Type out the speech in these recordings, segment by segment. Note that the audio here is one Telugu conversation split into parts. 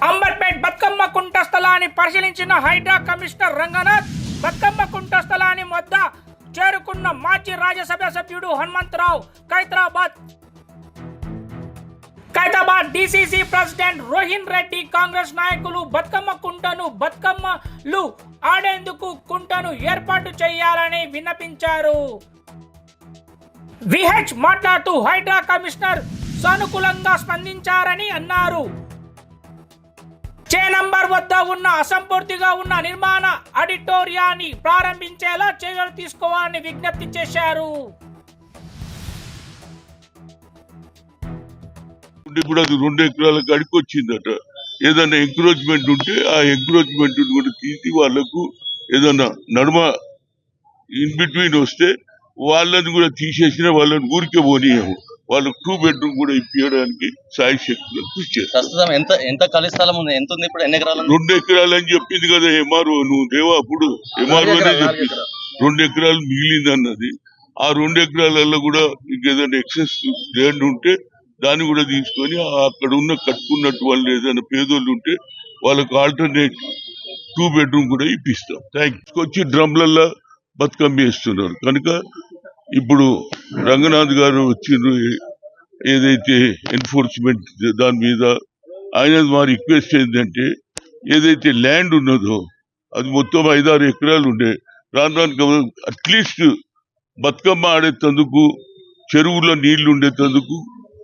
అంబర్పేట్ బతుకమ్మ కుంట స్థలాన్ని పరిశీలించిన హైడ్రా కమిషనర్ రంగనాథ్ బతుకమ్మ కుంట స్థలాన్ని వద్ద చేరుకున్న మాజీ రాజ్యసభ సభ్యుడు హనుమంతరావు ఖైరతాబాద్ డిసిసి ప్రెసిడెంట్ రోహిన్ రెడ్డి కాంగ్రెస్ నాయకులు బతుకమ్మలు ఆడేందుకు కుంటను ఏర్పాటు చేయాలని విన్నపించారు. విహెచ్ మాట్లాడుతూ హైడ్రా కమిషనర్ సానుకూలంగా స్పందించారని అన్నారు. చే నంబర్ వద్ద ఉన్న అసంపూర్తిగా ఉన్న నిర్మాణ ఆడిటోరియాన్ని ప్రారంభించేలా చర్యలు తీసుకోవాలని విజ్ఞప్తి చేశారు. ఇప్పుడు అది 2 ఎకరాల కాడికి వచ్చిందట. ఏదైనా ఎంక్రోచ్మెంట్ ఉంటే ఆ ఎంక్రోచ్మెంట్ కూడా తీసి వాళ్ళకు ఏదన్నా నడుమ ఇన్ బిట్వీన్ వస్తే వాళ్ళని కూడా తీసేసిన వాళ్ళని ఊరికే పోనీయము. వాళ్ళకు 2 బెడ్రూమ్ కూడా ఇప్పించడానికి సాయి శక్తులు కృషి చేస్తారు. ఎంత ఖాళీ స్థలం ఉంది? ఎంత ఉంది ఇప్పుడు? ఎన్ని ఎకరాలు? 2 ఎకరాలు అని చెప్పింది కదా ఎంఆర్ఓ. నువ్వు దేవా అప్పుడు ఎంఆర్ఓనే చెప్పింది 2 ఎకరాలు మిగిలింది అన్నది. ఆ 2 ఎకరాలలో కూడా ఇంకేదైనా ఎక్సెస్ ల్యాండ్ ఉంటే దాన్ని కూడా తీసుకొని అక్కడ ఉన్న కట్టుకున్నట్టు వాళ్ళు ఏదైనా పేదోళ్ళు ఉంటే వాళ్ళకు ఆల్టర్నేట్ 2 బెడ్రూమ్ కూడా ఇప్పిస్తాం. వచ్చి డ్రమ్లల్లో బతుకమ్మ వేస్తున్నారు కనుక ఇప్పుడు రంగనాథ్ గారు వచ్చిండ్రు. ఏదైతే ఎన్ఫోర్స్మెంట్ దాని మీద ఆయన మా రిక్వెస్ట్ ఏంటంటే ఏదైతే ల్యాండ్ ఉన్నదో అది మొత్తం 5-6 ఎకరాలు ఉండే రాను అట్లీస్ట్ బతుకమ్మ ఆడేటందుకు చెరువుల్లో నీళ్లు ఉండేటందుకు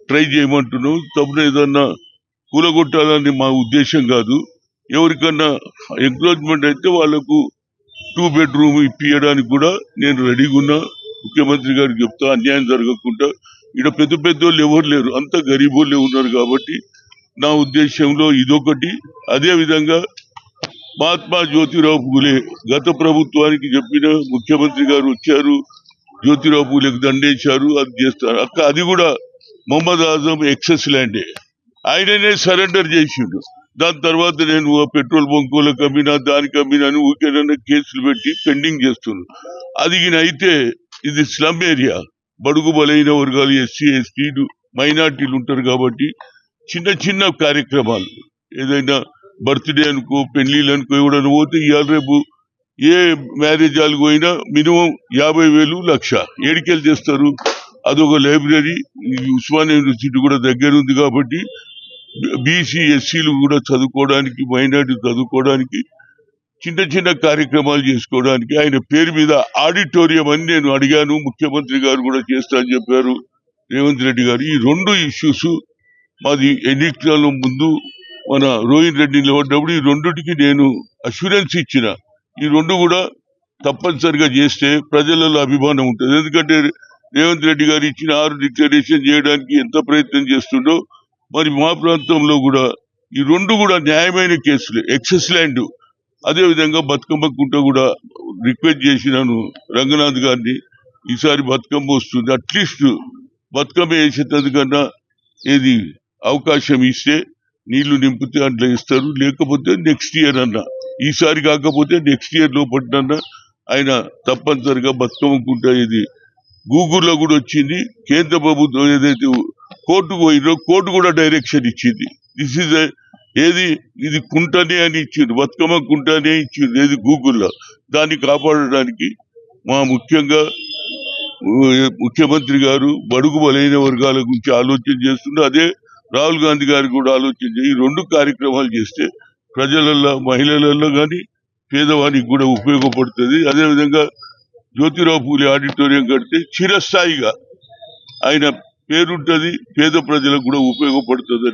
ట్రై చేయమంటున్నాం. తప్పుడు ఏదన్నా కూలగొట్టాలని మా ఉద్దేశం కాదు. ఎవరికన్నా ఎంక్రోచ్మెంట్ అయితే వాళ్ళకు 2 బెడ్రూమ్ ఇప్పించడానికి కూడా నేను రెడీగా ఉన్నా. ముఖ్యమంత్రి గారికి చెప్తా అన్యాయం జరగకుండా. ఇక్కడ పెద్ద పెద్దోళ్ళు ఎవరు లేరు, అంత గరీబోళ్ళే ఉన్నారు. కాబట్టి నా ఉద్దేశంలో ఇదొకటి. అదే విధంగా మహాత్మా జ్యోతిరావు పూలే గత ప్రభుత్వానికి చెప్పిన ముఖ్యమంత్రి గారు వచ్చారు, జ్యోతిరావు పూలేకి దండేశారు, అది చేస్తారు అక్క. అది కూడా మొహమ్మద్ ఆజం ఎక్సెస్ ల్యాండే, ఆయననే సరెండర్ చేసిండు. దాని తర్వాత నేను పెట్రోల్ బంకులకు అమ్మినా దానికి అమ్మినా అని ఊరికేదైనా కేసులు పెట్టి పెండింగ్ చేస్తున్నాను. అది అయితే ఇది స్లమ్ ఏరియా, బడుగు బలైన వర్గాలు ఎస్సీ ఎస్టీలు మైనార్టీలు ఉంటారు. కాబట్టి చిన్న చిన్న కార్యక్రమాలు ఏదైనా బర్త్డే అనుకో పెళ్లిళ్ళు అనుకో ఎవడన్నా పోతే ఇవాళ రేపు ఏ మ్యారేజ్ వాళ్ళకి పోయినా మినిమం 50,000 లక్ష ఏడికెళ్ళి చేస్తారు. అదొక లైబ్రరీ. ఉస్మానియా యూనివర్సిటీ కూడా దగ్గర ఉంది కాబట్టి బీసీ ఎస్సీలు కూడా చదువుకోవడానికి, మైనార్టీ చదువుకోవడానికి, చిన్న చిన్న కార్యక్రమాలు చేసుకోవడానికి ఆయన పేరు మీద ఆడిటోరియం అని నేను అడిగాను. ముఖ్యమంత్రి గారు కూడా చేస్తా అని చెప్పారు రేవంత్ రెడ్డి గారు. ఈ 2 ఇష్యూస్ మాది ఎన్నికల ముందు మన రోహిన్ రెడ్డి నిలబడ్డప్పుడు ఈ 2టికి నేను అష్యూరెన్స్ ఇచ్చిన. ఈ 2 కూడా తప్పనిసరిగా చేస్తే ప్రజలలో అభిమానం ఉంటుంది. ఎందుకంటే రేవంత్ రెడ్డి గారు ఇచ్చిన 6 డిక్లరేషన్ చేయడానికి ఎంత ప్రయత్నం చేస్తుండో మరి మా ప్రాంతంలో కూడా ఈ 2 కూడా న్యాయమైన కేసులు. ఎక్సెస్ ల్యాండ్ అదేవిధంగా బతుకమ్మ కుంట కూడా రిక్వెస్ట్ చేసినాను రంగనాథ్ గారిని. ఈసారి బతుకమ్మ వస్తుంది, అట్లీస్ట్ బతుకమ్మ వేసేటందుకన్నా ఏది అవకాశం ఇస్తే నీళ్లు నింపితే అట్లా ఇస్తారు. లేకపోతే నెక్స్ట్ ఇయర్ అన్నా, ఈసారి కాకపోతే నెక్స్ట్ ఇయర్ లోపలన్నా ఆయన తప్పనిసరిగా బతుకమ్మ కుంట ఇది గూగుల్లో కూడా వచ్చింది. కేంద్ర ప్రభుత్వం ఏదైతే కోర్టుకు పోయిందో కోర్టు కూడా డైరెక్షన్ ఇచ్చింది. దిస్ ఇస్ ఏది ఇది కుంటనే అని ఇచ్చింది, బతుకమ్మ కుంటనే ఇచ్చింది ఏది గూగుల్లో. దాన్ని కాపాడడానికి మా ముఖ్యంగా ముఖ్యమంత్రి గారు బడుగు బలైన వర్గాల గురించి ఆలోచన చేస్తున్నారు. అదే రాహుల్ గాంధీ గారు కూడా ఆలోచన ఈ 2 కార్యక్రమాలు చేస్తే ప్రజలలో మహిళలలో కానీ పేదవానికి కూడా ఉపయోగపడుతుంది. అదేవిధంగా జ్యోతిరావు పూలే ఆడిటోరియం కడితే చిరస్థాయిగా ఆయన పేరుంటది, పేద ప్రజలకు కూడా ఉపయోగపడుతుంది.